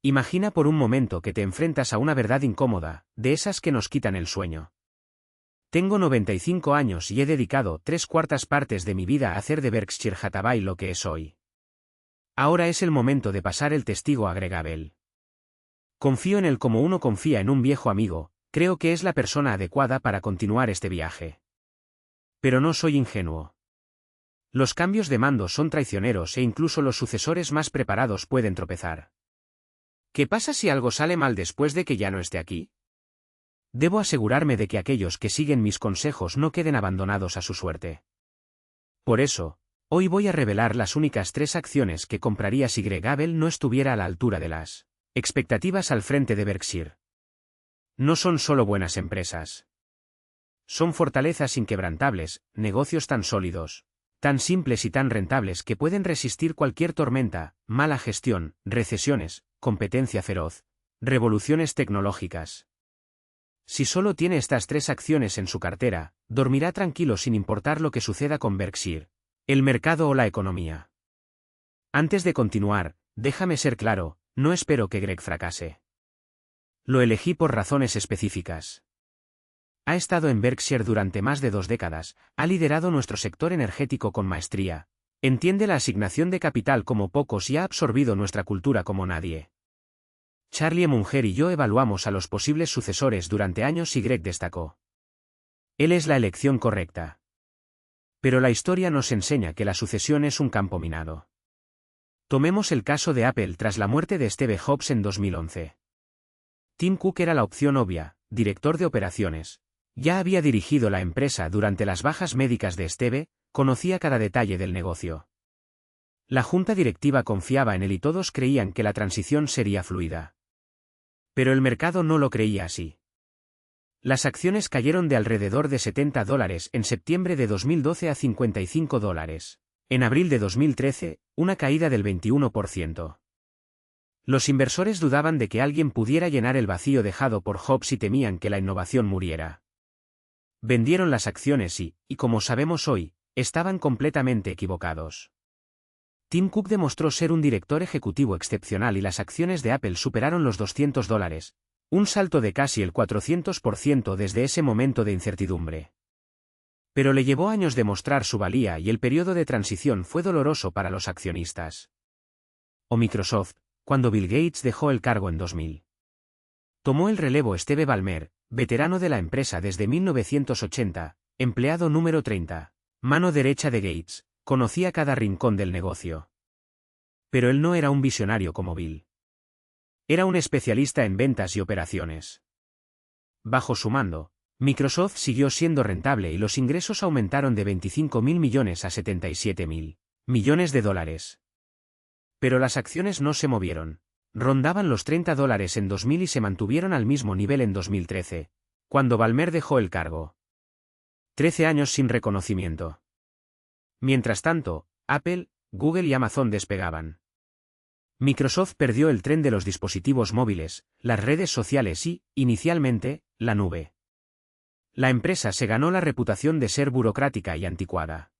Imagina por un momento que te enfrentas a una verdad incómoda, de esas que nos quitan el sueño. Tengo 95 años y he dedicado 3/4 partes de mi vida a hacer de Berkshire Hathaway lo que es hoy. Ahora es el momento de pasar el testigo, agrega Abel. Confío en él como uno confía en un viejo amigo, creo que es la persona adecuada para continuar este viaje. Pero no soy ingenuo. Los cambios de mando son traicioneros e incluso los sucesores más preparados pueden tropezar. ¿Qué pasa si algo sale mal después de que ya no esté aquí? Debo asegurarme de que aquellos que siguen mis consejos no queden abandonados a su suerte. Por eso, hoy voy a revelar las únicas 3 acciones que compraría si Greg Abel no estuviera a la altura de las expectativas al frente de Berkshire. No son solo buenas empresas. Son fortalezas inquebrantables, negocios tan sólidos, tan simples y tan rentables que pueden resistir cualquier tormenta, mala gestión, recesiones, competencia feroz, revoluciones tecnológicas. Si solo tiene estas 3 acciones en su cartera, dormirá tranquilo sin importar lo que suceda con Berkshire, el mercado o la economía. Antes de continuar, déjame ser claro, no espero que Greg fracase. Lo elegí por razones específicas. Ha estado en Berkshire durante más de 2 décadas, ha liderado nuestro sector energético con maestría, entiende la asignación de capital como pocos y ha absorbido nuestra cultura como nadie. Charlie Munger y yo evaluamos a los posibles sucesores durante años y Greg destacó. Él es la elección correcta. Pero la historia nos enseña que la sucesión es un campo minado. Tomemos el caso de Apple tras la muerte de Steve Jobs en 2011. Tim Cook era la opción obvia, director de operaciones. Ya había dirigido la empresa durante las bajas médicas de Steve, conocía cada detalle del negocio. La junta directiva confiaba en él y todos creían que la transición sería fluida. Pero el mercado no lo creía así. Las acciones cayeron de alrededor de $70 en septiembre de 2012 a $55. En abril de 2013, una caída del 21%. Los inversores dudaban de que alguien pudiera llenar el vacío dejado por Jobs y temían que la innovación muriera. Vendieron las acciones y, como sabemos hoy, estaban completamente equivocados. Tim Cook demostró ser un director ejecutivo excepcional y las acciones de Apple superaron los $200, un salto de casi el 400% desde ese momento de incertidumbre. Pero le llevó años demostrar su valía y el periodo de transición fue doloroso para los accionistas. O Microsoft, cuando Bill Gates dejó el cargo en 2000. Tomó el relevo Steve Ballmer, veterano de la empresa desde 1980, empleado número 30, mano derecha de Gates, conocía cada rincón del negocio. Pero él no era un visionario como Bill. Era un especialista en ventas y operaciones. Bajo su mando, Microsoft siguió siendo rentable y los ingresos aumentaron de $25.000 millones a $77.000 millones. Pero las acciones no se movieron. Rondaban los $30 en 2000 y se mantuvieron al mismo nivel en 2013, cuando Ballmer dejó el cargo. 13 años sin reconocimiento. Mientras tanto, Apple, Google y Amazon despegaban. Microsoft perdió el tren de los dispositivos móviles, las redes sociales y, inicialmente, la nube. La empresa se ganó la reputación de ser burocrática y anticuada.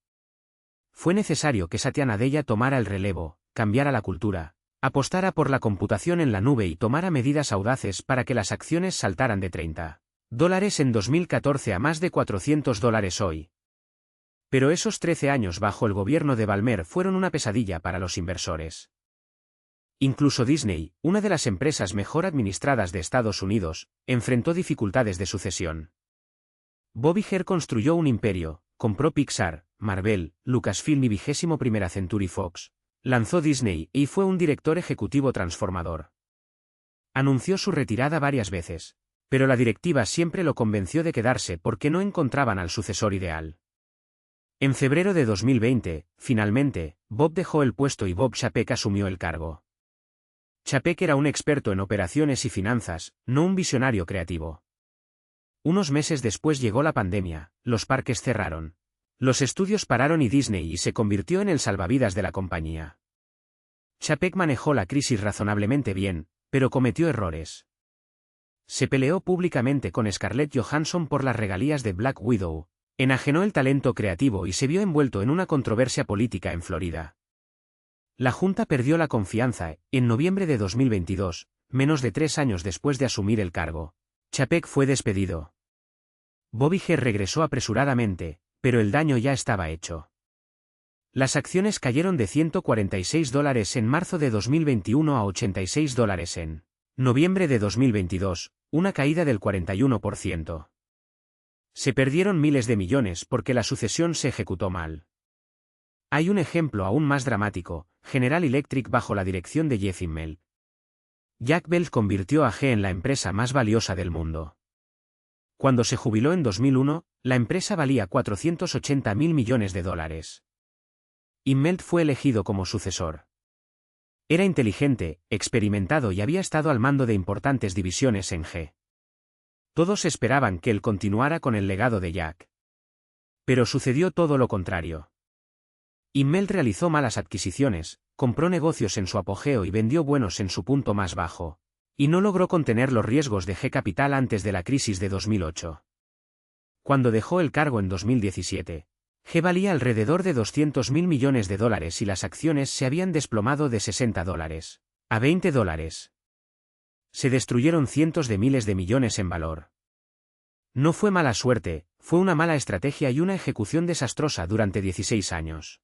Fue necesario que Satya Nadella tomara el relevo, cambiara la cultura, apostara por la computación en la nube y tomara medidas audaces para que las acciones saltaran de $30 en 2014 a más de $400 hoy. Pero esos 13 años bajo el gobierno de Ballmer fueron una pesadilla para los inversores. Incluso Disney, una de las empresas mejor administradas de Estados Unidos, enfrentó dificultades de sucesión. Bob Iger construyó un imperio, compró Pixar, Marvel, Lucasfilm y 21ª Century Fox, lanzó Disney y fue un director ejecutivo transformador. Anunció su retirada varias veces, pero la directiva siempre lo convenció de quedarse porque no encontraban al sucesor ideal. En febrero de 2020, finalmente, Bob dejó el puesto y Bob Chapek asumió el cargo. Chapek era un experto en operaciones y finanzas, no un visionario creativo. Unos meses después llegó la pandemia, los parques cerraron. Los estudios pararon y Disney se convirtió en el salvavidas de la compañía. Chapek manejó la crisis razonablemente bien, pero cometió errores. Se peleó públicamente con Scarlett Johansson por las regalías de Black Widow, enajenó el talento creativo y se vio envuelto en una controversia política en Florida. La Junta perdió la confianza. En noviembre de 2022, menos de 3 años después de asumir el cargo, Chapek fue despedido. Bobby Herr regresó apresuradamente, pero el daño ya estaba hecho. Las acciones cayeron de $146 en marzo de 2021 a $86 en noviembre de 2022, una caída del 41%. Se perdieron miles de millones porque la sucesión se ejecutó mal. Hay un ejemplo aún más dramático: General Electric bajo la dirección de Jeff Immelt. Jack Welch convirtió a GE en la empresa más valiosa del mundo. Cuando se jubiló en 2001, la empresa valía $480.000 millones. Immelt fue elegido como sucesor. Era inteligente, experimentado y había estado al mando de importantes divisiones en GE. Todos esperaban que él continuara con el legado de Jack. Pero sucedió todo lo contrario. Immelt realizó malas adquisiciones, compró negocios en su apogeo y vendió buenos en su punto más bajo, y no logró contener los riesgos de GE Capital antes de la crisis de 2008. Cuando dejó el cargo en 2017, GE valía alrededor de $200.000 millones y las acciones se habían desplomado de $60 a $20. Se destruyeron cientos de miles de millones en valor. No fue mala suerte, fue una mala estrategia y una ejecución desastrosa durante 16 años.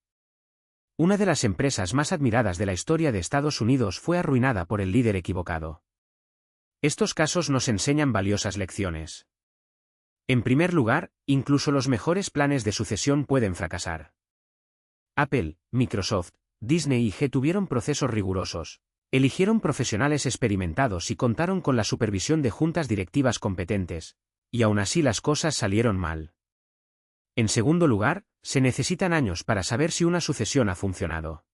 Una de las empresas más admiradas de la historia de Estados Unidos fue arruinada por el líder equivocado. Estos casos nos enseñan valiosas lecciones. En primer lugar, incluso los mejores planes de sucesión pueden fracasar. Apple, Microsoft, Disney y GE tuvieron procesos rigurosos, eligieron profesionales experimentados y contaron con la supervisión de juntas directivas competentes, y aún así las cosas salieron mal. En segundo lugar, se necesitan años para saber si una sucesión ha funcionado.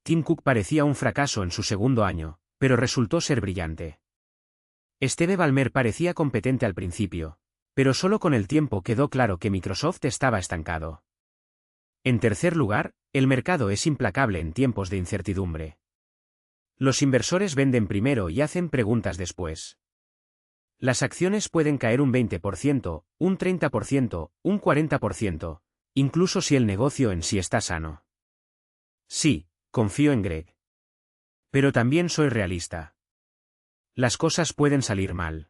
Tim Cook parecía un fracaso en su segundo año, pero resultó ser brillante. Steve Ballmer parecía competente al principio, pero solo con el tiempo quedó claro que Microsoft estaba estancado. En tercer lugar, el mercado es implacable en tiempos de incertidumbre. Los inversores venden primero y hacen preguntas después. Las acciones pueden caer un 20%, un 30%, un 40%, incluso si el negocio en sí está sano. Sí, confío en Greg. Pero también soy realista. Las cosas pueden salir mal.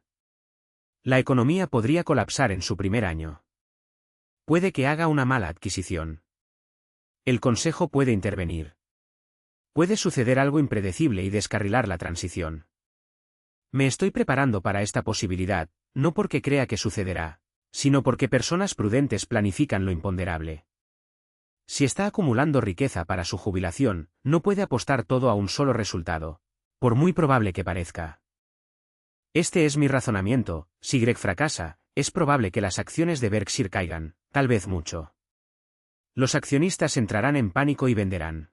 La economía podría colapsar en su primer año. Puede que haga una mala adquisición. El consejo puede intervenir. Puede suceder algo impredecible y descarrilar la transición. Me estoy preparando para esta posibilidad, no porque crea que sucederá, sino porque personas prudentes planifican lo imponderable. Si está acumulando riqueza para su jubilación, no puede apostar todo a un solo resultado, por muy probable que parezca. Este es mi razonamiento: si Greg fracasa, es probable que las acciones de Berkshire caigan, tal vez mucho. Los accionistas entrarán en pánico y venderán.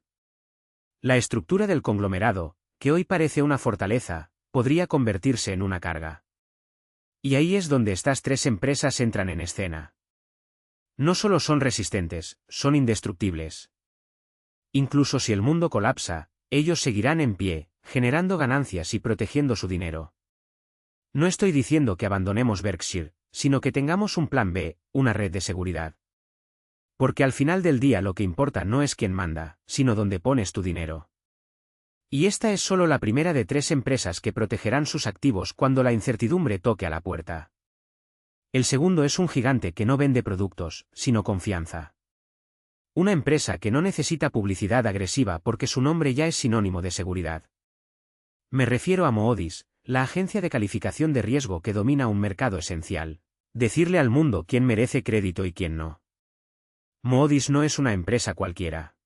La estructura del conglomerado, que hoy parece una fortaleza, podría convertirse en una carga. Y ahí es donde estas tres empresas entran en escena. No solo son resistentes, son indestructibles. Incluso si el mundo colapsa, ellos seguirán en pie, generando ganancias y protegiendo su dinero. No estoy diciendo que abandonemos Berkshire, sino que tengamos un plan B, una red de seguridad. Porque al final del día lo que importa no es quién manda, sino dónde pones tu dinero. Y esta es solo la primera de 3 empresas que protegerán sus activos cuando la incertidumbre toque a la puerta. El segundo es un gigante que no vende productos, sino confianza. Una empresa que no necesita publicidad agresiva porque su nombre ya es sinónimo de seguridad. Me refiero a Moody's, la agencia de calificación de riesgo que domina un mercado esencial. Decirle al mundo quién merece crédito y quién no. Moody's no es una empresa cualquiera.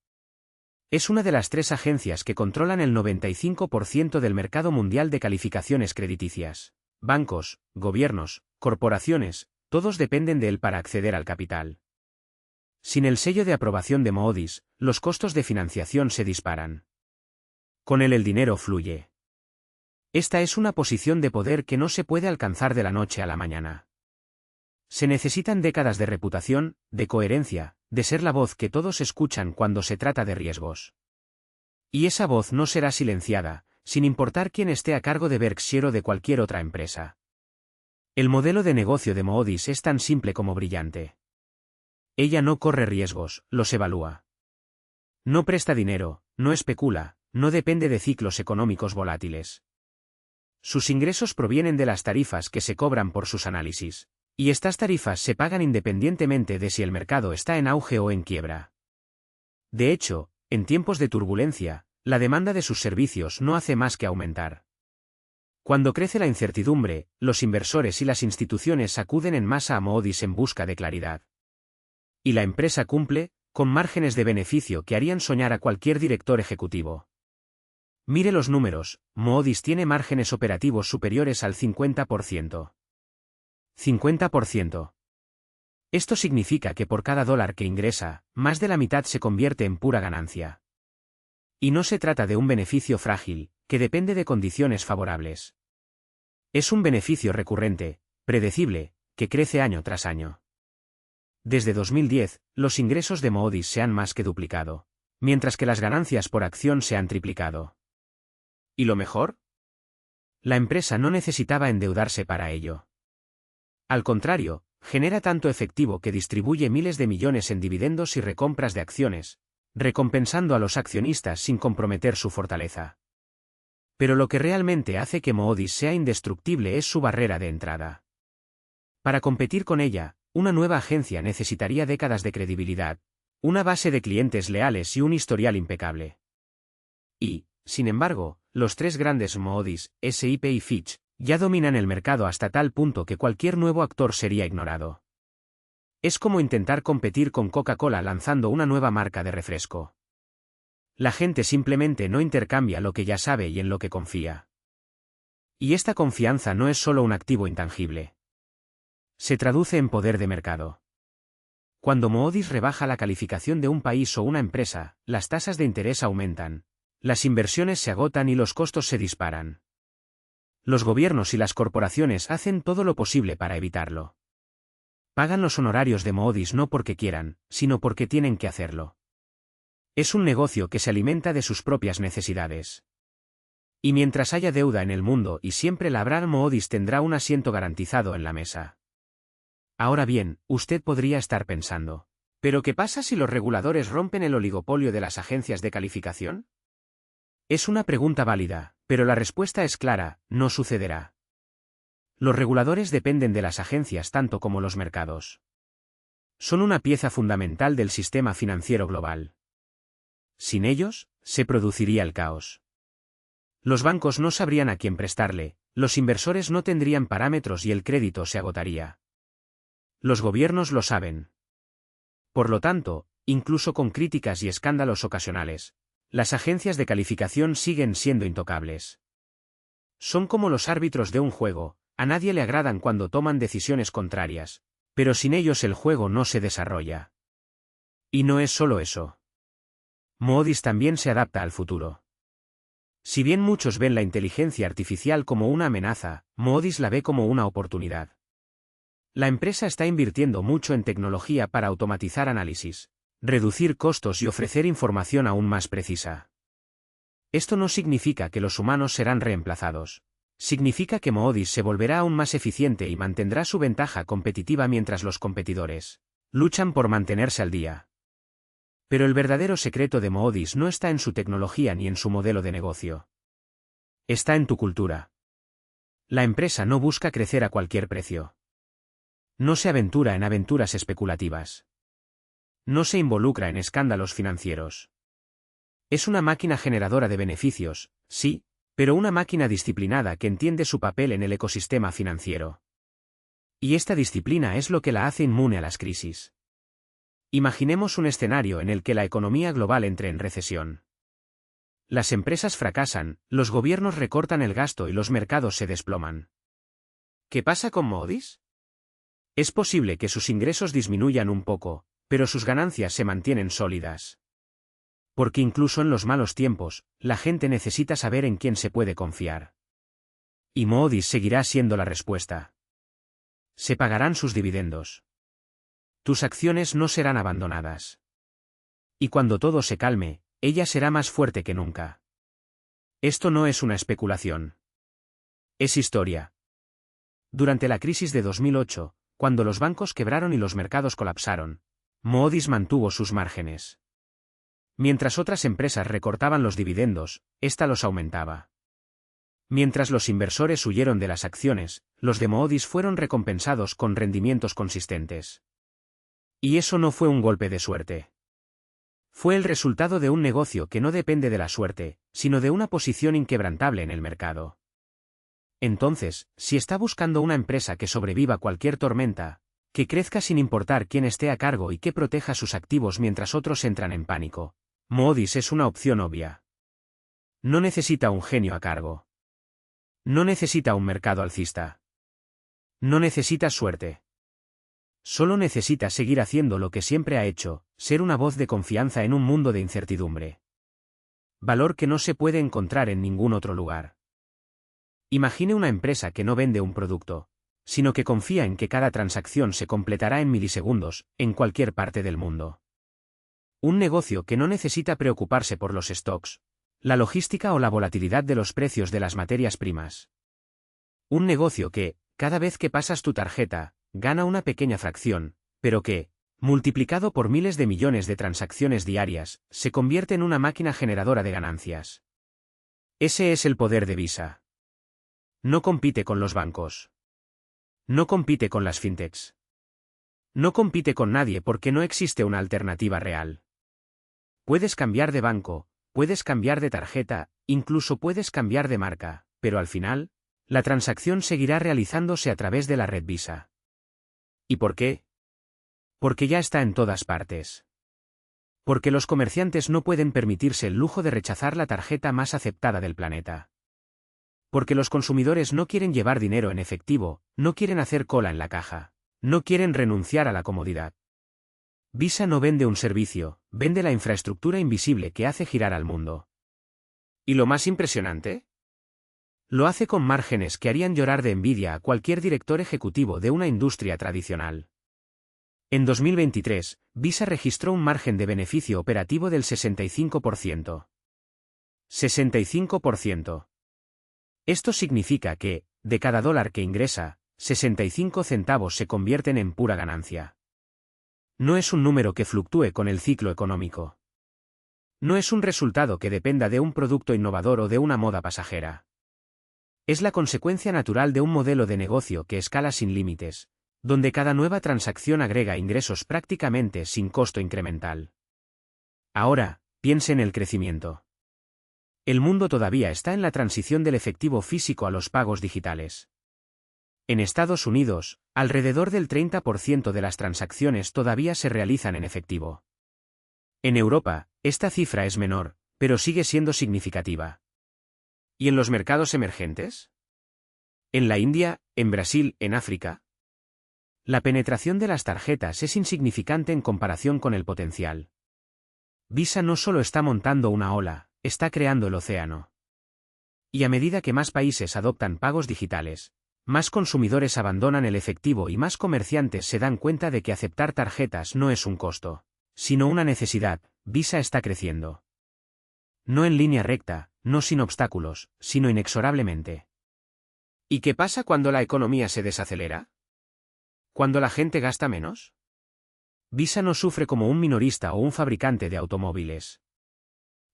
Es una de las 3 agencias que controlan el 95% del mercado mundial de calificaciones crediticias. Bancos, gobiernos, corporaciones, todos dependen de él para acceder al capital. Sin el sello de aprobación de Moody's, los costos de financiación se disparan. Con él el dinero fluye. Esta es una posición de poder que no se puede alcanzar de la noche a la mañana. Se necesitan décadas de reputación, de coherencia, de ser la voz que todos escuchan cuando se trata de riesgos. Y esa voz no será silenciada, sin importar quién esté a cargo de Berkshire o de cualquier otra empresa. El modelo de negocio de Moody's es tan simple como brillante. Ella no corre riesgos, los evalúa. No presta dinero, no especula, no depende de ciclos económicos volátiles. Sus ingresos provienen de las tarifas que se cobran por sus análisis. Y estas tarifas se pagan independientemente de si el mercado está en auge o en quiebra. De hecho, en tiempos de turbulencia, la demanda de sus servicios no hace más que aumentar. Cuando crece la incertidumbre, los inversores y las instituciones acuden en masa a Moodys en busca de claridad. Y la empresa cumple, con márgenes de beneficio que harían soñar a cualquier director ejecutivo. Mire los números, Moodys tiene márgenes operativos superiores al 50%. 50%. Esto significa que por cada dólar que ingresa, más de la mitad se convierte en pura ganancia. Y no se trata de un beneficio frágil, que depende de condiciones favorables. Es un beneficio recurrente, predecible, que crece año tras año. Desde 2010, los ingresos de Moodys se han más que duplicado, mientras que las ganancias por acción se han triplicado. ¿Y lo mejor? La empresa no necesitaba endeudarse para ello. Al contrario, genera tanto efectivo que distribuye miles de millones en dividendos y recompras de acciones, recompensando a los accionistas sin comprometer su fortaleza. Pero lo que realmente hace que Moodys sea indestructible es su barrera de entrada. Para competir con ella, una nueva agencia necesitaría décadas de credibilidad, una base de clientes leales y un historial impecable. Y, sin embargo, los tres grandes Moodys, S&P y Fitch, ya dominan el mercado hasta tal punto que cualquier nuevo actor sería ignorado. Es como intentar competir con Coca-Cola lanzando una nueva marca de refresco. La gente simplemente no intercambia lo que ya sabe y en lo que confía. Y esta confianza no es solo un activo intangible. Se traduce en poder de mercado. Cuando Moodys rebaja la calificación de un país o una empresa, las tasas de interés aumentan, las inversiones se agotan y los costos se disparan. Los gobiernos y las corporaciones hacen todo lo posible para evitarlo. Pagan los honorarios de Moodys no porque quieran, sino porque tienen que hacerlo. Es un negocio que se alimenta de sus propias necesidades. Y mientras haya deuda en el mundo y siempre la habrá, Moodys tendrá un asiento garantizado en la mesa. Ahora bien, usted podría estar pensando, ¿pero qué pasa si los reguladores rompen el oligopolio de las agencias de calificación? Es una pregunta válida, pero la respuesta es clara, no sucederá. Los reguladores dependen de las agencias tanto como los mercados. Son una pieza fundamental del sistema financiero global. Sin ellos, se produciría el caos. Los bancos no sabrían a quién prestarle, los inversores no tendrían parámetros y el crédito se agotaría. Los gobiernos lo saben. Por lo tanto, incluso con críticas y escándalos ocasionales, las agencias de calificación siguen siendo intocables. Son como los árbitros de un juego, a nadie le agradan cuando toman decisiones contrarias, pero sin ellos el juego no se desarrolla. Y no es solo eso. Moodys también se adapta al futuro. Si bien muchos ven la inteligencia artificial como una amenaza, Moodys la ve como una oportunidad. La empresa está invirtiendo mucho en tecnología para automatizar análisis, reducir costos y ofrecer información aún más precisa. Esto no significa que los humanos serán reemplazados. Significa que Moodys se volverá aún más eficiente y mantendrá su ventaja competitiva mientras los competidores luchan por mantenerse al día. Pero el verdadero secreto de Moodys no está en su tecnología ni en su modelo de negocio. Está en tu cultura. La empresa no busca crecer a cualquier precio. No se aventura en aventuras especulativas. No se involucra en escándalos financieros. Es una máquina generadora de beneficios, sí, pero una máquina disciplinada que entiende su papel en el ecosistema financiero. Y esta disciplina es lo que la hace inmune a las crisis. Imaginemos un escenario en el que la economía global entre en recesión. Las empresas fracasan, los gobiernos recortan el gasto y los mercados se desploman. ¿Qué pasa con Moodys? Es posible que sus ingresos disminuyan un poco, pero sus ganancias se mantienen sólidas. Porque incluso en los malos tiempos, la gente necesita saber en quién se puede confiar. Y Moodys seguirá siendo la respuesta. Se pagarán sus dividendos. Tus acciones no serán abandonadas. Y cuando todo se calme, ella será más fuerte que nunca. Esto no es una especulación. Es historia. Durante la crisis de 2008, cuando los bancos quebraron y los mercados colapsaron, Moodys mantuvo sus márgenes. Mientras otras empresas recortaban los dividendos, ésta los aumentaba. Mientras los inversores huyeron de las acciones, los de Moodys fueron recompensados con rendimientos consistentes. Y eso no fue un golpe de suerte. Fue el resultado de un negocio que no depende de la suerte, sino de una posición inquebrantable en el mercado. Entonces, si está buscando una empresa que sobreviva cualquier tormenta, que crezca sin importar quién esté a cargo y que proteja sus activos mientras otros entran en pánico, Moodys es una opción obvia. No necesita un genio a cargo. No necesita un mercado alcista. No necesita suerte. Solo necesita seguir haciendo lo que siempre ha hecho, ser una voz de confianza en un mundo de incertidumbre. Valor que no se puede encontrar en ningún otro lugar. Imagine una empresa que no vende un producto, sino que confía en que cada transacción se completará en milisegundos, en cualquier parte del mundo. Un negocio que no necesita preocuparse por los stocks, la logística o la volatilidad de los precios de las materias primas. Un negocio que, cada vez que pasas tu tarjeta, gana una pequeña fracción, pero que, multiplicado por miles de millones de transacciones diarias, se convierte en una máquina generadora de ganancias. Ese es el poder de Visa. No compite con los bancos. No compite con las fintechs. No compite con nadie porque no existe una alternativa real. Puedes cambiar de banco, puedes cambiar de tarjeta, incluso puedes cambiar de marca, pero al final, la transacción seguirá realizándose a través de la red Visa. ¿Y por qué? Porque ya está en todas partes. Porque los comerciantes no pueden permitirse el lujo de rechazar la tarjeta más aceptada del planeta. Porque los consumidores no quieren llevar dinero en efectivo, no quieren hacer cola en la caja, no quieren renunciar a la comodidad. Visa no vende un servicio, vende la infraestructura invisible que hace girar al mundo. ¿Y lo más impresionante? Lo hace con márgenes que harían llorar de envidia a cualquier director ejecutivo de una industria tradicional. En 2023, Visa registró un margen de beneficio operativo del 65%. 65%. Esto significa que, de cada dólar que ingresa, 65 centavos se convierten en pura ganancia. No es un número que fluctúe con el ciclo económico. No es un resultado que dependa de un producto innovador o de una moda pasajera. Es la consecuencia natural de un modelo de negocio que escala sin límites, donde cada nueva transacción agrega ingresos prácticamente sin costo incremental. Ahora, piense en el crecimiento. El mundo todavía está en la transición del efectivo físico a los pagos digitales. En Estados Unidos, alrededor del 30% de las transacciones todavía se realizan en efectivo. En Europa, esta cifra es menor, pero sigue siendo significativa. ¿Y en los mercados emergentes? ¿En la India, en Brasil, en África? La penetración de las tarjetas es insignificante en comparación con el potencial. Visa no solo está montando una ola, está creando el océano. Y a medida que más países adoptan pagos digitales, más consumidores abandonan el efectivo y más comerciantes se dan cuenta de que aceptar tarjetas no es un costo, sino una necesidad. Visa está creciendo. No en línea recta, no sin obstáculos, sino inexorablemente. ¿Y qué pasa cuando la economía se desacelera? ¿Cuando la gente gasta menos? Visa no sufre como un minorista o un fabricante de automóviles.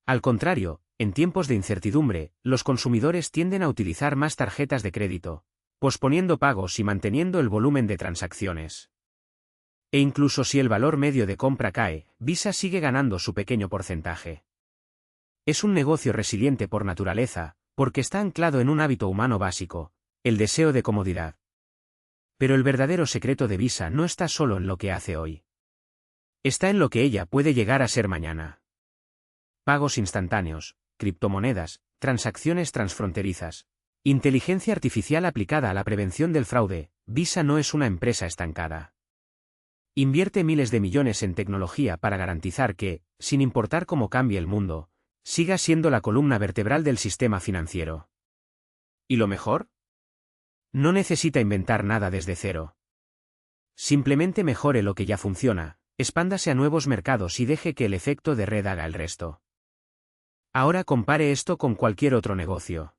Al contrario, en tiempos de incertidumbre, los consumidores tienden a utilizar más tarjetas de crédito, posponiendo pagos y manteniendo el volumen de transacciones. E incluso si el valor medio de compra cae, Visa sigue ganando su pequeño porcentaje. Es un negocio resiliente por naturaleza, porque está anclado en un hábito humano básico, el deseo de comodidad. Pero el verdadero secreto de Visa no está solo en lo que hace hoy. Está en lo que ella puede llegar a ser mañana. Pagos instantáneos, criptomonedas, transacciones transfronterizas, inteligencia artificial aplicada a la prevención del fraude. Visa no es una empresa estancada. Invierte miles de millones en tecnología para garantizar que, sin importar cómo cambie el mundo, siga siendo la columna vertebral del sistema financiero. ¿Y lo mejor? No necesita inventar nada desde cero. Simplemente mejore lo que ya funciona, expándase a nuevos mercados y deje que el efecto de red haga el resto. Ahora compare esto con cualquier otro negocio.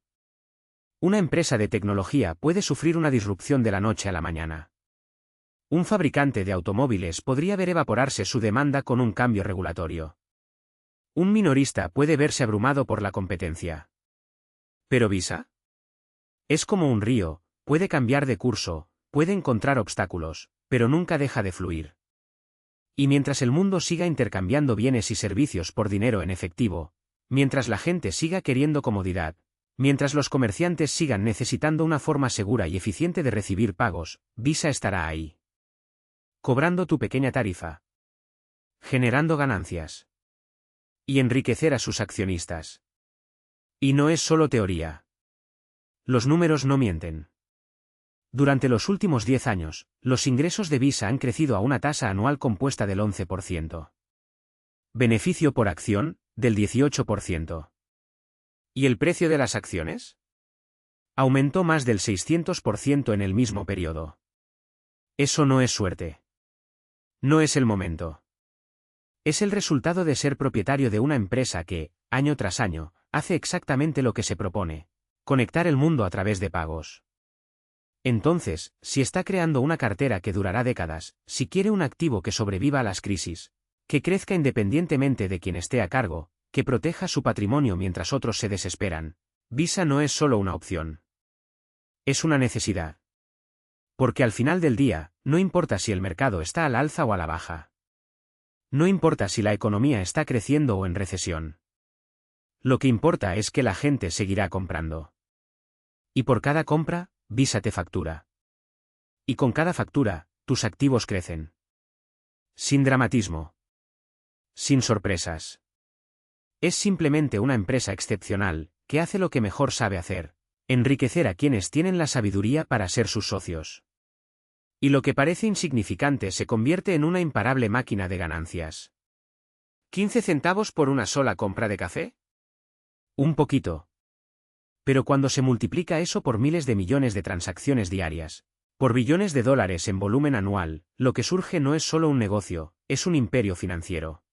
Una empresa de tecnología puede sufrir una disrupción de la noche a la mañana. Un fabricante de automóviles podría ver evaporarse su demanda con un cambio regulatorio. Un minorista puede verse abrumado por la competencia. ¿Pero Visa? Es como un río, puede cambiar de curso, puede encontrar obstáculos, pero nunca deja de fluir. Y mientras el mundo siga intercambiando bienes y servicios por dinero en efectivo, mientras la gente siga queriendo comodidad, mientras los comerciantes sigan necesitando una forma segura y eficiente de recibir pagos, Visa estará ahí. Cobrando tu pequeña tarifa. Generando ganancias. Y enriquecer a sus accionistas. Y no es solo teoría. Los números no mienten. Durante los últimos 10 años, los ingresos de Visa han crecido a una tasa anual compuesta del 11%. Beneficio por acción, del 18%. ¿Y el precio de las acciones? Aumentó más del 600% en el mismo periodo. Eso no es suerte. No es el momento. Es el resultado de ser propietario de una empresa que, año tras año, hace exactamente lo que se propone: conectar el mundo a través de pagos. Entonces, si está creando una cartera que durará décadas, si quiere un activo que sobreviva a las crisis, que crezca independientemente de quien esté a cargo, que proteja su patrimonio mientras otros se desesperan, Visa no es solo una opción. Es una necesidad. Porque al final del día, no importa si el mercado está al alza o a la baja. No importa si la economía está creciendo o en recesión. Lo que importa es que la gente seguirá comprando. Y por cada compra, Visa te factura. Y con cada factura, tus activos crecen. Sin dramatismo. Sin sorpresas. Es simplemente una empresa excepcional, que hace lo que mejor sabe hacer: enriquecer a quienes tienen la sabiduría para ser sus socios. Y lo que parece insignificante se convierte en una imparable máquina de ganancias. ¿15 centavos por una sola compra de café? Un poquito. Pero cuando se multiplica eso por miles de millones de transacciones diarias, por billones de dólares en volumen anual, lo que surge no es solo un negocio, es un imperio financiero.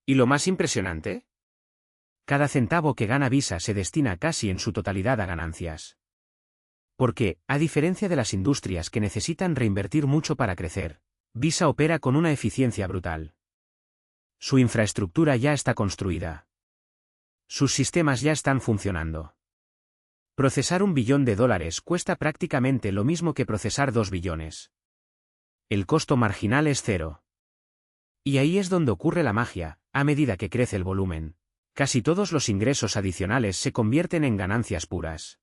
¿Y lo más impresionante? Cada centavo que gana Visa se destina casi en su totalidad a ganancias. Porque, a diferencia de las industrias que necesitan reinvertir mucho para crecer, Visa opera con una eficiencia brutal. Su infraestructura ya está construida. Sus sistemas ya están funcionando. Procesar $1 billón cuesta prácticamente lo mismo que procesar 2 billones. El costo marginal es cero. Y ahí es donde ocurre la magia: a medida que crece el volumen, casi todos los ingresos adicionales se convierten en ganancias puras.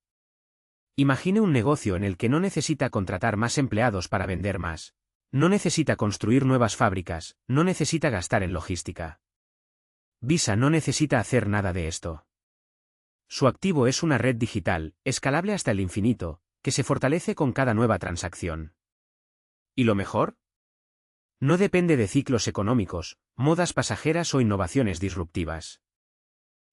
Imagine un negocio en el que no necesita contratar más empleados para vender más, no necesita construir nuevas fábricas, no necesita gastar en logística. Visa no necesita hacer nada de esto. Su activo es una red digital, escalable hasta el infinito, que se fortalece con cada nueva transacción. ¿Y lo mejor? No depende de ciclos económicos, modas pasajeras o innovaciones disruptivas.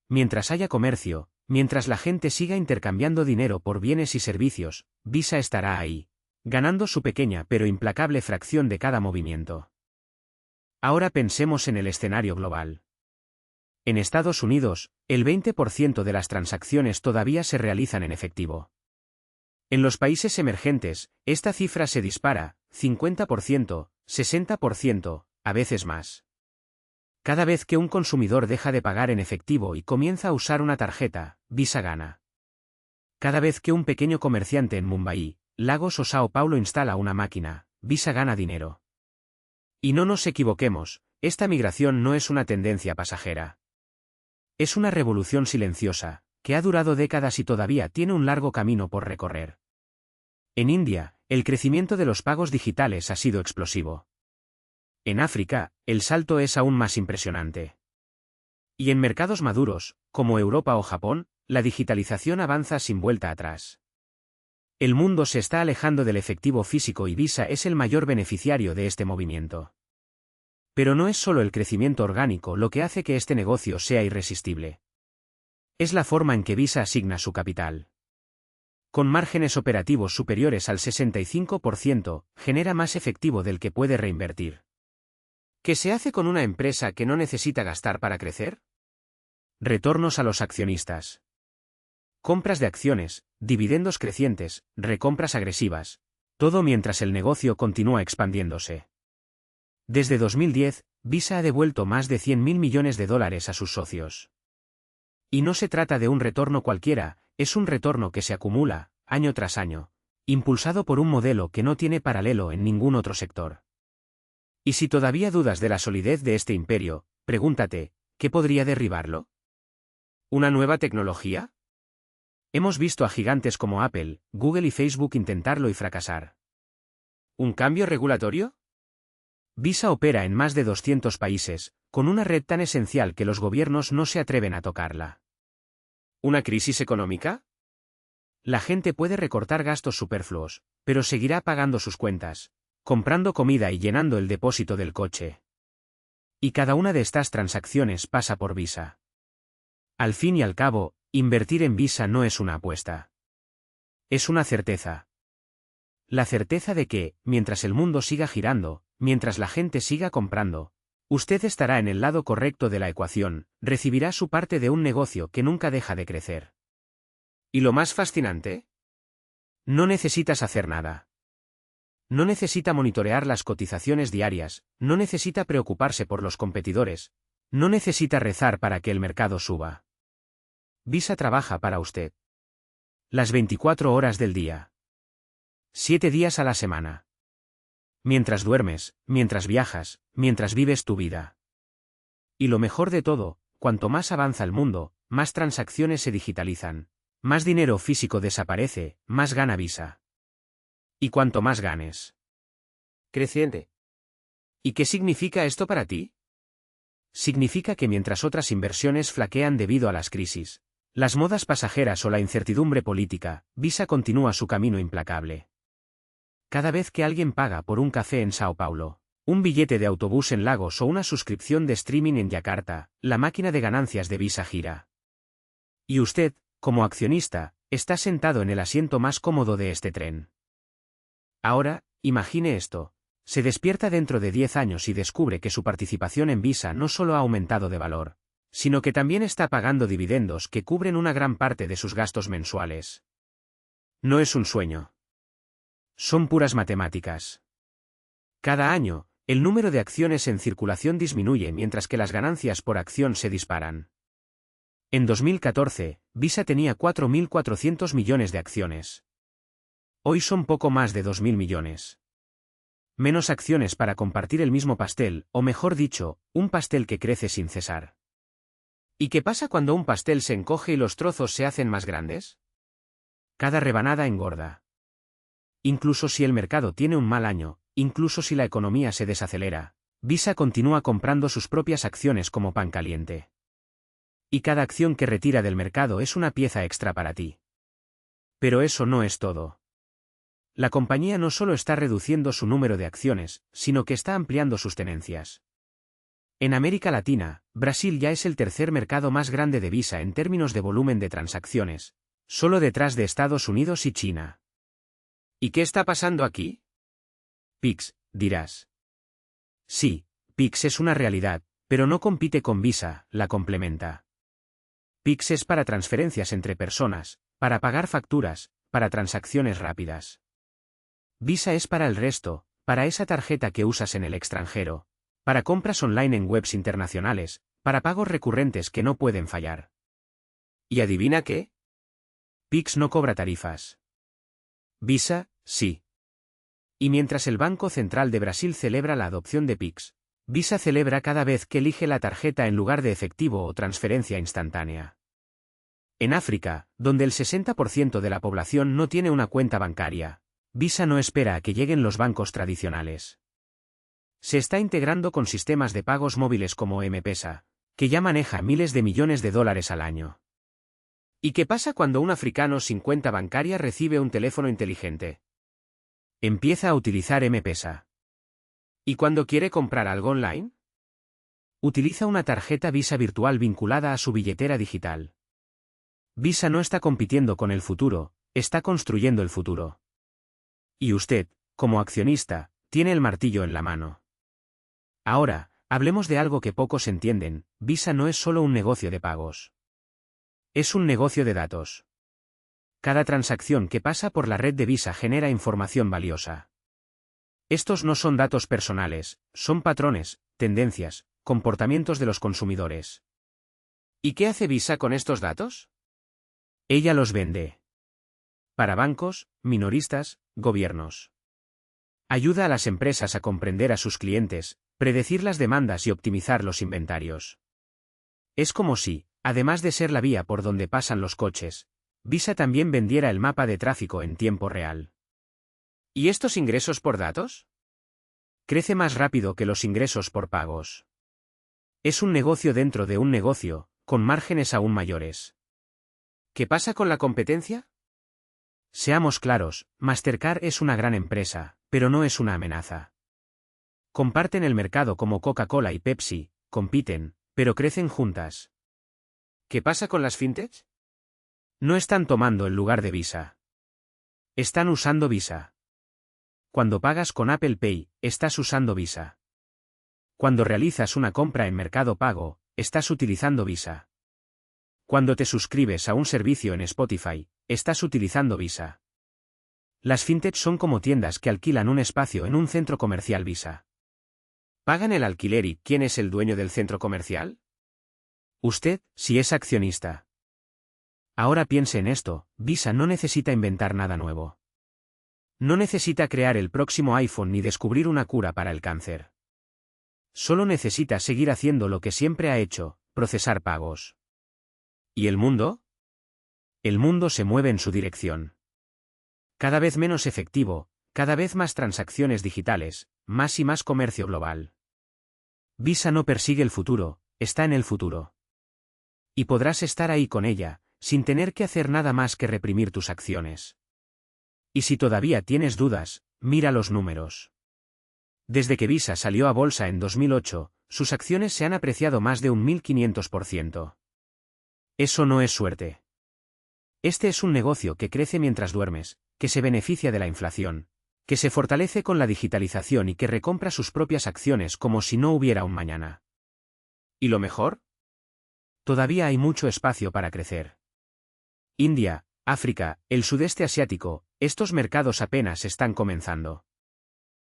Mientras haya comercio, mientras la gente siga intercambiando dinero por bienes y servicios, Visa estará ahí, ganando su pequeña pero implacable fracción de cada movimiento. Ahora pensemos en el escenario global. En Estados Unidos, el 20% de las transacciones todavía se realizan en efectivo. En los países emergentes, esta cifra se dispara: 50%, 60%, a veces más. Cada vez que un consumidor deja de pagar en efectivo y comienza a usar una tarjeta, Visa gana. Cada vez que un pequeño comerciante en Mumbai, Lagos o Sao Paulo instala una máquina, Visa gana dinero. Y no nos equivoquemos, esta migración no es una tendencia pasajera. Es una revolución silenciosa, que ha durado décadas y todavía tiene un largo camino por recorrer. En India, el crecimiento de los pagos digitales ha sido explosivo. En África, el salto es aún más impresionante. Y en mercados maduros, como Europa o Japón, la digitalización avanza sin vuelta atrás. El mundo se está alejando del efectivo físico y Visa es el mayor beneficiario de este movimiento. Pero no es solo el crecimiento orgánico lo que hace que este negocio sea irresistible. Es la forma en que Visa asigna su capital. Con márgenes operativos superiores al 65%, genera más efectivo del que puede reinvertir. ¿Qué se hace con una empresa que no necesita gastar para crecer? Retornos a los accionistas. Compras de acciones, dividendos crecientes, recompras agresivas. Todo mientras el negocio continúa expandiéndose. Desde 2010, Visa ha devuelto más de 100.000 millones de dólares a sus socios. Y no se trata de un retorno cualquiera, es un retorno que se acumula, año tras año, impulsado por un modelo que no tiene paralelo en ningún otro sector. Y si todavía dudas de la solidez de este imperio, pregúntate, ¿qué podría derribarlo? ¿Una nueva tecnología? Hemos visto a gigantes como Apple, Google y Facebook intentarlo y fracasar. ¿Un cambio regulatorio? Visa opera en más de 200 países, con una red tan esencial que los gobiernos no se atreven a tocarla. ¿Una crisis económica? La gente puede recortar gastos superfluos, pero seguirá pagando sus cuentas, comprando comida y llenando el depósito del coche. Y cada una de estas transacciones pasa por Visa. Al fin y al cabo, invertir en Visa no es una apuesta. Es una certeza. La certeza de que, mientras el mundo siga girando, mientras la gente siga comprando, usted estará en el lado correcto de la ecuación, recibirá su parte de un negocio que nunca deja de crecer. ¿Y lo más fascinante? No necesitas hacer nada. No necesita monitorear las cotizaciones diarias, no necesita preocuparse por los competidores, no necesita rezar para que el mercado suba. Visa trabaja para usted. Las 24 horas del día. 7 días a la semana. Mientras duermes, mientras viajas, mientras vives tu vida. Y lo mejor de todo, cuanto más avanza el mundo, más transacciones se digitalizan, más dinero físico desaparece, más gana Visa. Y cuanto más ganes. Creciente. ¿Y qué significa esto para ti? Significa que mientras otras inversiones flaquean debido a las crisis, las modas pasajeras o la incertidumbre política, Visa continúa su camino implacable. Cada vez que alguien paga por un café en Sao Paulo, un billete de autobús en Lagos o una suscripción de streaming en Yakarta, la máquina de ganancias de Visa gira. Y usted, como accionista, está sentado en el asiento más cómodo de este tren. Ahora, imagine esto. Se despierta dentro de 10 años y descubre que su participación en Visa no solo ha aumentado de valor, sino que también está pagando dividendos que cubren una gran parte de sus gastos mensuales. No es un sueño. Son puras matemáticas. Cada año, el número de acciones en circulación disminuye mientras que las ganancias por acción se disparan. En 2014, Visa tenía 4.400 millones de acciones. Hoy son poco más de 2.000 millones. Menos acciones para compartir el mismo pastel, o mejor dicho, un pastel que crece sin cesar. ¿Y qué pasa cuando un pastel se encoge y los trozos se hacen más grandes? Cada rebanada engorda. Incluso si el mercado tiene un mal año, incluso si la economía se desacelera, Visa continúa comprando sus propias acciones como pan caliente. Y cada acción que retira del mercado es una pieza extra para ti. Pero eso no es todo. La compañía no solo está reduciendo su número de acciones, sino que está ampliando sus tenencias. En América Latina, Brasil ya es el tercer mercado más grande de Visa en términos de volumen de transacciones, solo detrás de Estados Unidos y China. ¿Y qué está pasando aquí? Pix, dirás. Sí, Pix es una realidad, pero no compite con Visa, la complementa. Pix es para transferencias entre personas, para pagar facturas, para transacciones rápidas. Visa es para el resto, para esa tarjeta que usas en el extranjero, para compras online en webs internacionales, para pagos recurrentes que no pueden fallar. ¿Y adivina qué? Pix no cobra tarifas. Visa, sí. Y mientras el Banco Central de Brasil celebra la adopción de Pix, Visa celebra cada vez que elige la tarjeta en lugar de efectivo o transferencia instantánea. En África, donde el 60% de la población no tiene una cuenta bancaria, Visa no espera a que lleguen los bancos tradicionales. Se está integrando con sistemas de pagos móviles como M-Pesa, que ya maneja miles de millones de dólares al año. ¿Y qué pasa cuando un africano sin cuenta bancaria recibe un teléfono inteligente? Empieza a utilizar M-Pesa. ¿Y cuando quiere comprar algo online? Utiliza una tarjeta Visa virtual vinculada a su billetera digital. Visa no está compitiendo con el futuro, está construyendo el futuro. Y usted, como accionista, tiene el martillo en la mano. Ahora, hablemos de algo que pocos entienden. Visa no es solo un negocio de pagos. Es un negocio de datos. Cada transacción que pasa por la red de Visa genera información valiosa. Estos no son datos personales, son patrones, tendencias, comportamientos de los consumidores. ¿Y qué hace Visa con estos datos? Ella los vende. Para bancos, minoristas, gobiernos. Ayuda a las empresas a comprender a sus clientes, predecir las demandas y optimizar los inventarios. Es como si, además de ser la vía por donde pasan los coches, Visa también vendiera el mapa de tráfico en tiempo real. ¿Y estos ingresos por datos? Crece más rápido que los ingresos por pagos. Es un negocio dentro de un negocio, con márgenes aún mayores. ¿Qué pasa con la competencia? Seamos claros, Mastercard es una gran empresa, pero no es una amenaza. Comparten el mercado como Coca-Cola y Pepsi, compiten, pero crecen juntas. ¿Qué pasa con las fintechs? No están tomando el lugar de Visa. Están usando Visa. Cuando pagas con Apple Pay, estás usando Visa. Cuando realizas una compra en Mercado Pago, estás utilizando Visa. Cuando te suscribes a un servicio en Spotify, estás utilizando Visa. Las fintechs son como tiendas que alquilan un espacio en un centro comercial Visa. ¿Pagan el alquiler y quién es el dueño del centro comercial? Usted, si es accionista. Ahora piense en esto, Visa no necesita inventar nada nuevo. No necesita crear el próximo iPhone ni descubrir una cura para el cáncer. Solo necesita seguir haciendo lo que siempre ha hecho, procesar pagos. ¿Y el mundo? El mundo se mueve en su dirección. Cada vez menos efectivo, cada vez más transacciones digitales, más y más comercio global. Visa no persigue el futuro, está en el futuro. Y podrás estar ahí con ella, sin tener que hacer nada más que reprimir tus acciones. Y si todavía tienes dudas, mira los números. Desde que Visa salió a bolsa en 2008, sus acciones se han apreciado más de un 1500%. Eso no es suerte. Este es un negocio que crece mientras duermes, que se beneficia de la inflación, que se fortalece con la digitalización y que recompra sus propias acciones como si no hubiera un mañana. ¿Y lo mejor? Todavía hay mucho espacio para crecer. India, África, el sudeste asiático, estos mercados apenas están comenzando.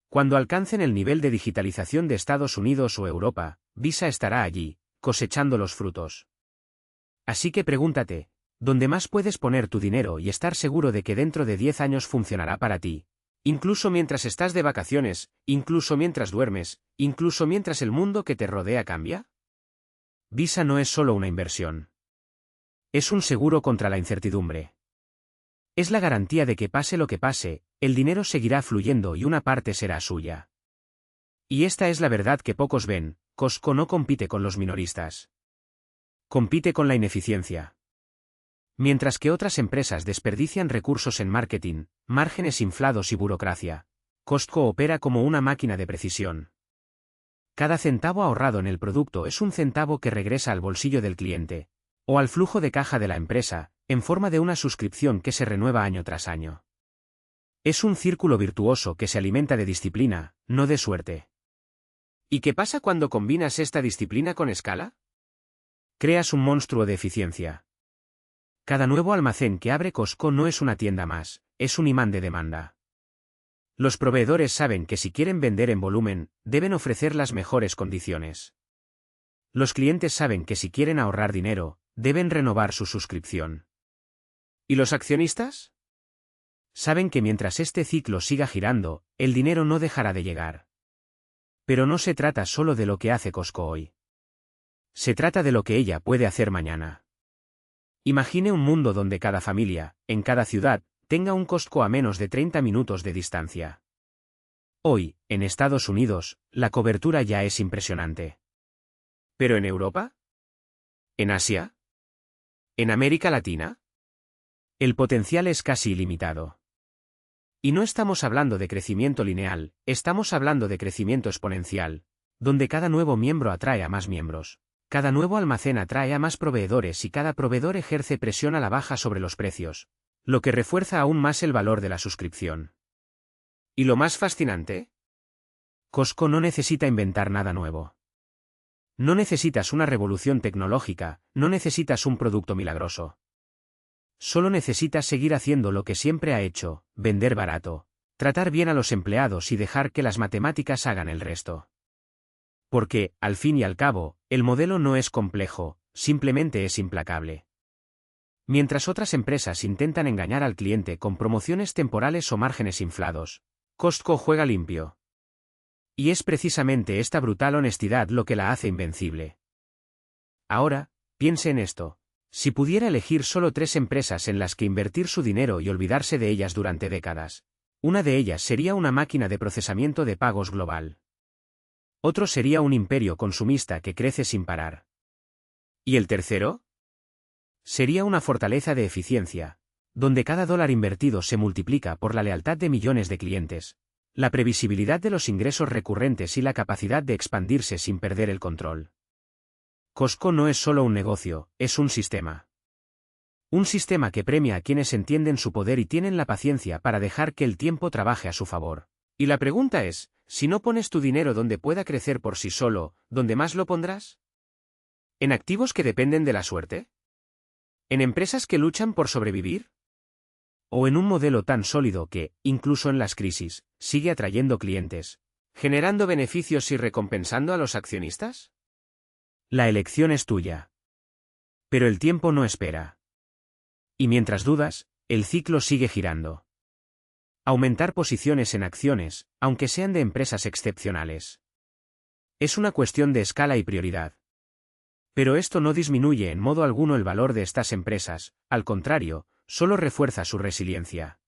Cuando alcancen el nivel de digitalización de Estados Unidos o Europa, Visa estará allí, cosechando los frutos. Así que pregúntate, ¿dónde más puedes poner tu dinero y estar seguro de que dentro de 10 años funcionará para ti? Incluso mientras estás de vacaciones, incluso mientras duermes, incluso mientras el mundo que te rodea cambia. Visa no es solo una inversión. Es un seguro contra la incertidumbre. Es la garantía de que pase lo que pase, el dinero seguirá fluyendo y una parte será suya. Y esta es la verdad que pocos ven, Costco no compite con los minoristas. Compite con la ineficiencia. Mientras que otras empresas desperdician recursos en marketing, márgenes inflados y burocracia, Costco opera como una máquina de precisión. Cada centavo ahorrado en el producto es un centavo que regresa al bolsillo del cliente, o al flujo de caja de la empresa, en forma de una suscripción que se renueva año tras año. Es un círculo virtuoso que se alimenta de disciplina, no de suerte. ¿Y qué pasa cuando combinas esta disciplina con escala? Creas un monstruo de eficiencia. Cada nuevo almacén que abre Costco no es una tienda más, es un imán de demanda. Los proveedores saben que si quieren vender en volumen, deben ofrecer las mejores condiciones. Los clientes saben que si quieren ahorrar dinero, deben renovar su suscripción. ¿Y los accionistas? Saben que mientras este ciclo siga girando, el dinero no dejará de llegar. Pero no se trata solo de lo que hace Costco hoy. Se trata de lo que ella puede hacer mañana. Imagine un mundo donde cada familia, en cada ciudad, tenga un Costco a menos de 30 minutos de distancia. Hoy, en Estados Unidos, la cobertura ya es impresionante. ¿Pero en Europa? ¿En Asia? ¿En América Latina? El potencial es casi ilimitado. Y no estamos hablando de crecimiento lineal, estamos hablando de crecimiento exponencial, donde cada nuevo miembro atrae a más miembros, cada nuevo almacén atrae a más proveedores y cada proveedor ejerce presión a la baja sobre los precios, lo que refuerza aún más el valor de la suscripción. ¿Y lo más fascinante? Costco no necesita inventar nada nuevo. No necesitas una revolución tecnológica, no necesitas un producto milagroso. Solo necesitas seguir haciendo lo que siempre ha hecho, vender barato, tratar bien a los empleados y dejar que las matemáticas hagan el resto. Porque, al fin y al cabo, el modelo no es complejo, simplemente es implacable. Mientras otras empresas intentan engañar al cliente con promociones temporales o márgenes inflados, Costco juega limpio. Y es precisamente esta brutal honestidad lo que la hace invencible. Ahora, piense en esto. Si pudiera elegir solo 3 empresas en las que invertir su dinero y olvidarse de ellas durante décadas, una de ellas sería una máquina de procesamiento de pagos global. Otro sería un imperio consumista que crece sin parar. ¿Y el tercero? Sería una fortaleza de eficiencia, donde cada dólar invertido se multiplica por la lealtad de millones de clientes, la previsibilidad de los ingresos recurrentes y la capacidad de expandirse sin perder el control. Costco no es solo un negocio, es un sistema. Un sistema que premia a quienes entienden su poder y tienen la paciencia para dejar que el tiempo trabaje a su favor. Y la pregunta es, si no pones tu dinero donde pueda crecer por sí solo, ¿dónde más lo pondrás? ¿En activos que dependen de la suerte? ¿En empresas que luchan por sobrevivir? ¿O en un modelo tan sólido que, incluso en las crisis, sigue atrayendo clientes, generando beneficios y recompensando a los accionistas? La elección es tuya. Pero el tiempo no espera. Y mientras dudas, el ciclo sigue girando. Aumentar posiciones en acciones, aunque sean de empresas excepcionales. Es una cuestión de escala y prioridad. Pero esto no disminuye en modo alguno el valor de estas empresas, al contrario, solo refuerza su resiliencia.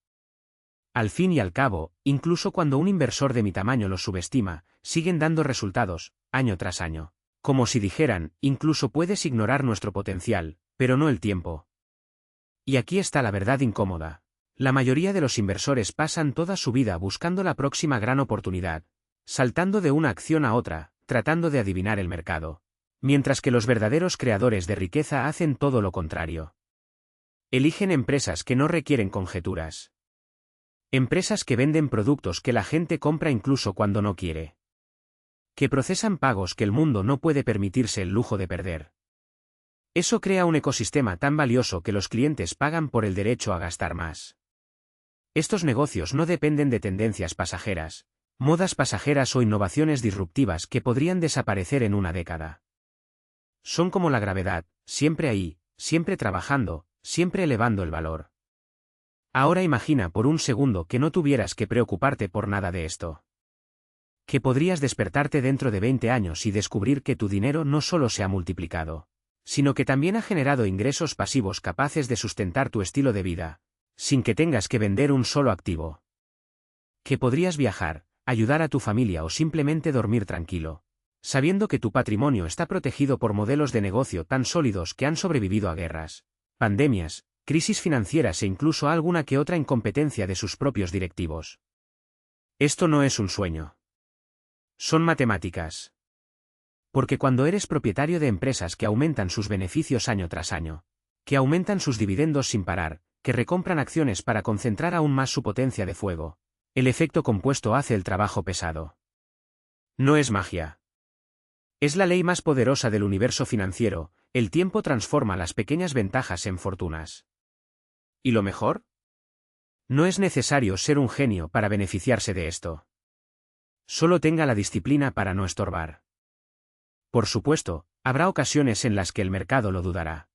Al fin y al cabo, incluso cuando un inversor de mi tamaño los subestima, siguen dando resultados, año tras año. Como si dijeran, incluso puedes ignorar nuestro potencial, pero no el tiempo. Y aquí está la verdad incómoda. La mayoría de los inversores pasan toda su vida buscando la próxima gran oportunidad, saltando de una acción a otra, tratando de adivinar el mercado. Mientras que los verdaderos creadores de riqueza hacen todo lo contrario. Eligen empresas que no requieren conjeturas. Empresas que venden productos que la gente compra incluso cuando no quiere. Que procesan pagos que el mundo no puede permitirse el lujo de perder. Eso crea un ecosistema tan valioso que los clientes pagan por el derecho a gastar más. Estos negocios no dependen de tendencias pasajeras, modas pasajeras o innovaciones disruptivas que podrían desaparecer en una década. Son como la gravedad, siempre ahí, siempre trabajando, siempre elevando el valor. Ahora imagina por un segundo que no tuvieras que preocuparte por nada de esto. Que podrías despertarte dentro de 20 años y descubrir que tu dinero no solo se ha multiplicado, sino que también ha generado ingresos pasivos capaces de sustentar tu estilo de vida, sin que tengas que vender un solo activo. Que podrías viajar, ayudar a tu familia o simplemente dormir tranquilo, sabiendo que tu patrimonio está protegido por modelos de negocio tan sólidos que han sobrevivido a guerras, pandemias, crisis financieras e incluso a alguna que otra incompetencia de sus propios directivos. Esto no es un sueño. Son matemáticas. Porque cuando eres propietario de empresas que aumentan sus beneficios año tras año, que aumentan sus dividendos sin parar, que recompran acciones para concentrar aún más su potencia de fuego, el efecto compuesto hace el trabajo pesado. No es magia. Es la ley más poderosa del universo financiero, el tiempo transforma las pequeñas ventajas en fortunas. ¿Y lo mejor? No es necesario ser un genio para beneficiarse de esto. Solo tenga la disciplina para no estorbar. Por supuesto, habrá ocasiones en las que el mercado lo dudará.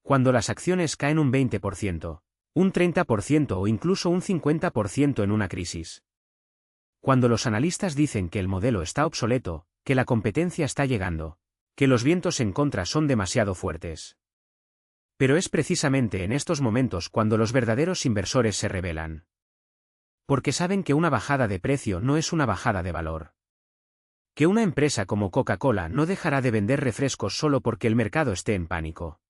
Cuando las acciones caen un 20%, un 30% o incluso un 50% en una crisis. Cuando los analistas dicen que el modelo está obsoleto, que la competencia está llegando, que los vientos en contra son demasiado fuertes. Pero es precisamente en estos momentos cuando los verdaderos inversores se rebelan. Porque saben que una bajada de precio no es una bajada de valor. Que una empresa como Coca-Cola no dejará de vender refrescos solo porque el mercado esté en pánico.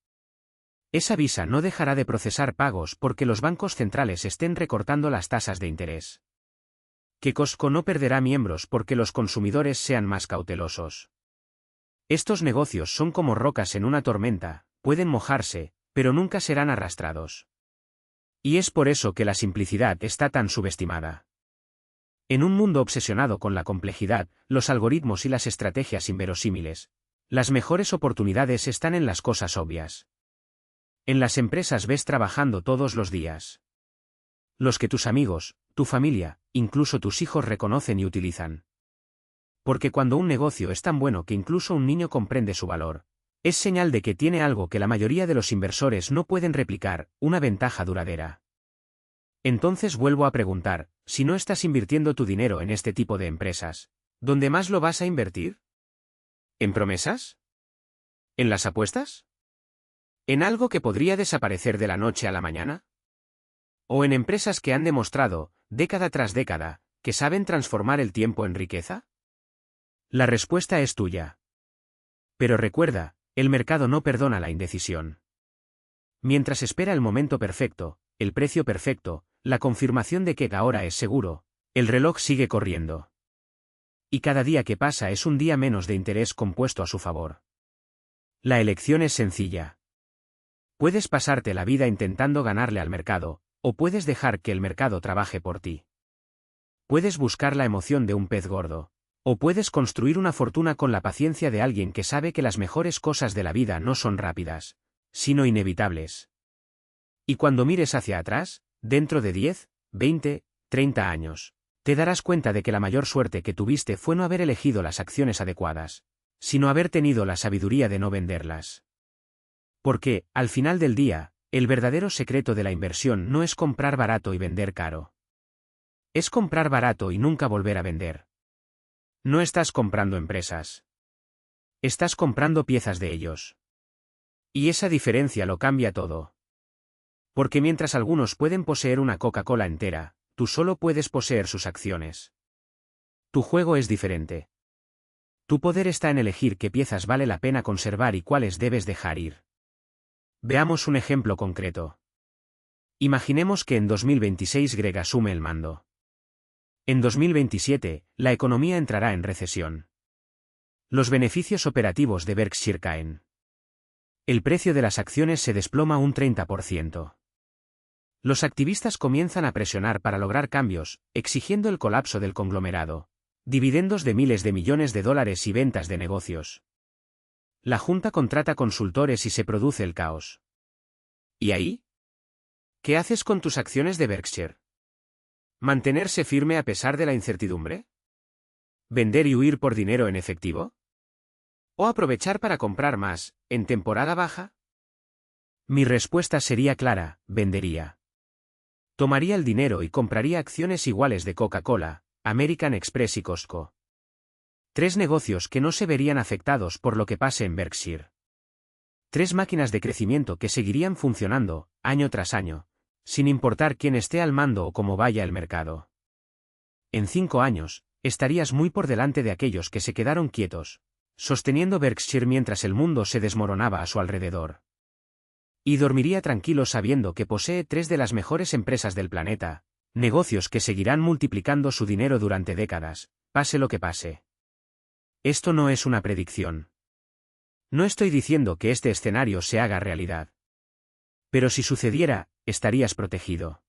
Esa Visa no dejará de procesar pagos porque los bancos centrales estén recortando las tasas de interés. Que Costco no perderá miembros porque los consumidores sean más cautelosos. Estos negocios son como rocas en una tormenta, pueden mojarse, pero nunca serán arrastrados. Y es por eso que la simplicidad está tan subestimada. En un mundo obsesionado con la complejidad, los algoritmos y las estrategias inverosímiles, las mejores oportunidades están en las cosas obvias. En las empresas ves trabajando todos los días. Los que tus amigos, tu familia, incluso tus hijos reconocen y utilizan. Porque cuando un negocio es tan bueno que incluso un niño comprende su valor, es señal de que tiene algo que la mayoría de los inversores no pueden replicar, una ventaja duradera. Entonces vuelvo a preguntar, si no estás invirtiendo tu dinero en este tipo de empresas, ¿dónde más lo vas a invertir? ¿En promesas? ¿En las apuestas? ¿En algo que podría desaparecer de la noche a la mañana? ¿O en empresas que han demostrado, década tras década, que saben transformar el tiempo en riqueza? La respuesta es tuya. Pero recuerda, el mercado no perdona la indecisión. Mientras espera el momento perfecto, el precio perfecto, la confirmación de que ahora es seguro, el reloj sigue corriendo. Y cada día que pasa es un día menos de interés compuesto a su favor. La elección es sencilla. Puedes pasarte la vida intentando ganarle al mercado, o puedes dejar que el mercado trabaje por ti. Puedes buscar la emoción de un pez gordo, o puedes construir una fortuna con la paciencia de alguien que sabe que las mejores cosas de la vida no son rápidas, sino inevitables. Y cuando mires hacia atrás, dentro de 10, 20, 30 años, te darás cuenta de que la mayor suerte que tuviste fue no haber elegido las acciones adecuadas, sino haber tenido la sabiduría de no venderlas. Porque, al final del día, el verdadero secreto de la inversión no es comprar barato y vender caro. Es comprar barato y nunca volver a vender. No estás comprando empresas. Estás comprando piezas de ellos. Y esa diferencia lo cambia todo. Porque mientras algunos pueden poseer una Coca-Cola entera, tú solo puedes poseer sus acciones. Tu juego es diferente. Tu poder está en elegir qué piezas vale la pena conservar y cuáles debes dejar ir. Veamos un ejemplo concreto. Imaginemos que en 2026 Greg asume el mando. En 2027, la economía entrará en recesión. Los beneficios operativos de Berkshire caen. El precio de las acciones se desploma un 30%. Los activistas comienzan a presionar para lograr cambios, exigiendo el colapso del conglomerado, dividendos de miles de millones de dólares y ventas de negocios. La Junta contrata consultores y se produce el caos. ¿Y ahí? ¿Qué haces con tus acciones de Berkshire? ¿Mantenerse firme a pesar de la incertidumbre? ¿Vender y huir por dinero en efectivo? ¿O aprovechar para comprar más, en temporada baja? Mi respuesta sería clara: vendería. Tomaría el dinero y compraría acciones iguales de Coca-Cola, American Express y Costco. 3 negocios que no se verían afectados por lo que pase en Berkshire. 3 máquinas de crecimiento que seguirían funcionando, año tras año, sin importar quién esté al mando o cómo vaya el mercado. En 5 años, estarías muy por delante de aquellos que se quedaron quietos, sosteniendo Berkshire mientras el mundo se desmoronaba a su alrededor. Y dormiría tranquilo sabiendo que posee 3 de las mejores empresas del planeta, negocios que seguirán multiplicando su dinero durante décadas, pase lo que pase. Esto no es una predicción. No estoy diciendo que este escenario se haga realidad. Pero si sucediera, estarías protegido.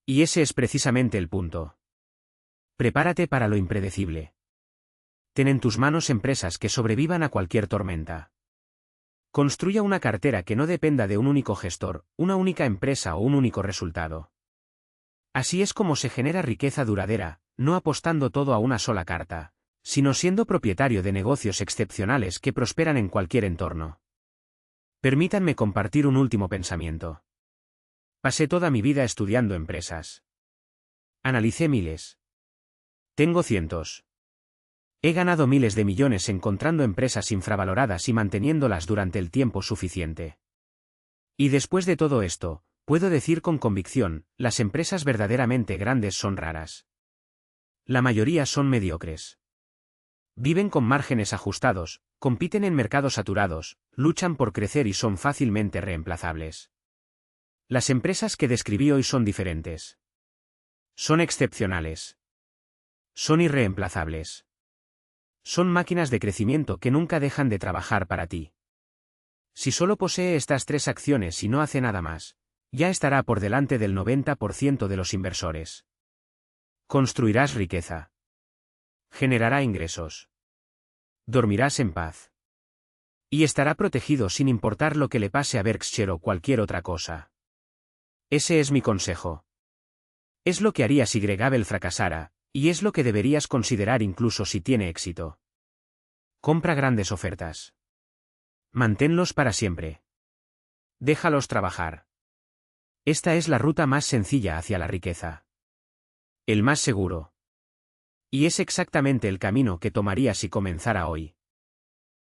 Y ese es precisamente el punto. Prepárate para lo impredecible. Ten en tus manos empresas que sobrevivan a cualquier tormenta. Construya una cartera que no dependa de un único gestor, una única empresa o un único resultado. Así es como se genera riqueza duradera, no apostando todo a una sola carta, sino siendo propietario de negocios excepcionales que prosperan en cualquier entorno. Permítanme compartir un último pensamiento. Pasé toda mi vida estudiando empresas. Analicé miles. Tengo cientos. He ganado miles de millones encontrando empresas infravaloradas y manteniéndolas durante el tiempo suficiente. Y después de todo esto, puedo decir con convicción, las empresas verdaderamente grandes son raras. La mayoría son mediocres. Viven con márgenes ajustados, compiten en mercados saturados, luchan por crecer y son fácilmente reemplazables. Las empresas que describí hoy son diferentes. Son excepcionales. Son irreemplazables. Son máquinas de crecimiento que nunca dejan de trabajar para ti. Si solo posee estas 3 acciones y no hace nada más, ya estará por delante del 90% de los inversores. Construirás riqueza. Generará ingresos. Dormirás en paz. Y estará protegido sin importar lo que le pase a Berkshire o cualquier otra cosa. Ese es mi consejo. Es lo que haría si Greg Abel fracasara, Y es lo que deberías considerar incluso si tiene éxito. Compra grandes ofertas. Manténlos para siempre. Déjalos trabajar. Esta es la ruta más sencilla hacia la riqueza. El más seguro. Y es exactamente el camino que tomaría si comenzara hoy.